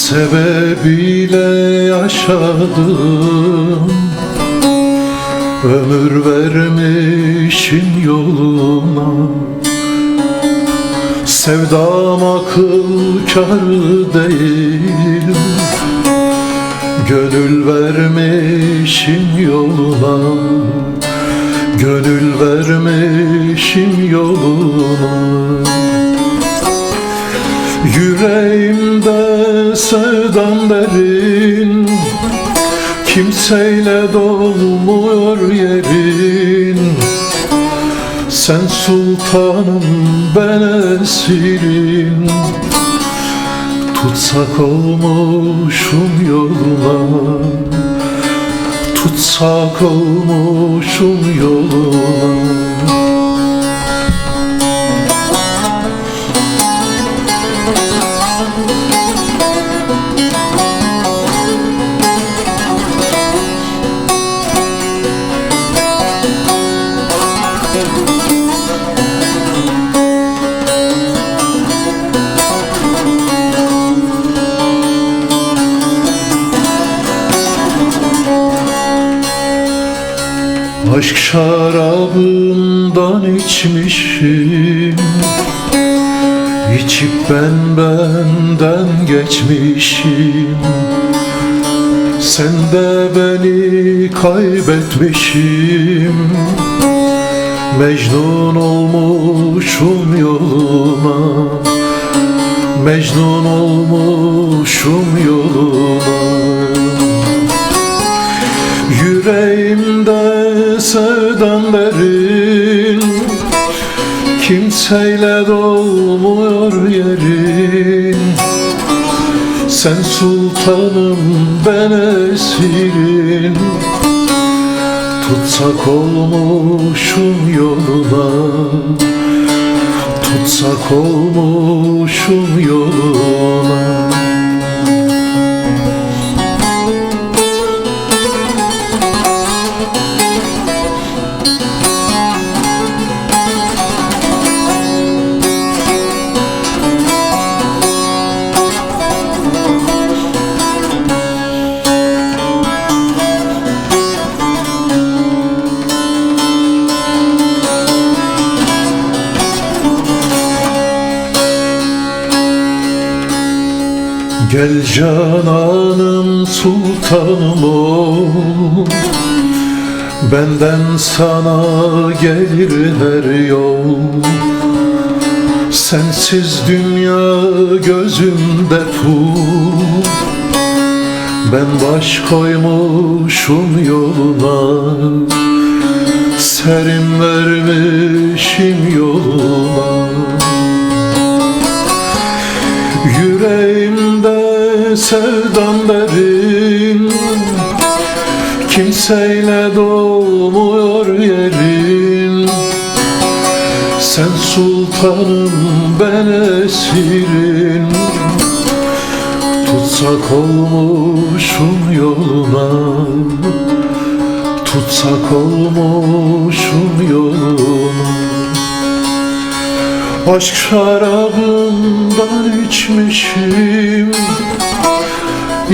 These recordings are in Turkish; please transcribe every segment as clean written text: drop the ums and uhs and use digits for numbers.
sebebiyle yaşadım. Ömür vermişim yoluna, sevdam akıl kâr değil. Gönül vermişim yoluna, gönül vermişim yoluna. Yüreğimde sevdan derin, kimseyle dolmuyor yerin. Sen sultanım, ben esirin. Tutsak olmuşum yoluna, tutsak olmuşum yoluna. Aşk şarabından içmişim, içip benden geçmişim. Sen de beni kaybetmişim, Mecnun olmuşum yoluna, Mecnun olmuşum yoluna. Yüreğimde sevdan derin, kimseyle dolmuyor yerin. Sen sultanım, ben esirin. Tutsak olmuşum yoluna, tutsak olmuşum yoluna. Gel cananım, sultanım ol, benden sana gelir her yol. Sensiz dünya gözümde pul, ben baş koymuşum yoluna, serim vermişim yoluna. Yüreğimde sevdan derin, kimseyle dolmuyor yerin. Sen sultanım, ben esirin. Tutsak olmuşum yoluna, tutsak olmuşum yoluna. Aşk şarabından içmişim,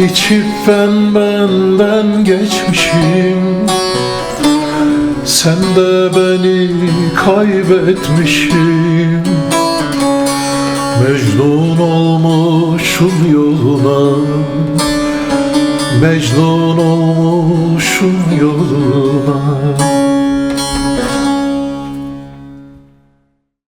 içip benden geçmişim. Sen de beni kaybetmişim, Mecnun olmuşum yoluna, Mecnun olmuşum yoluna.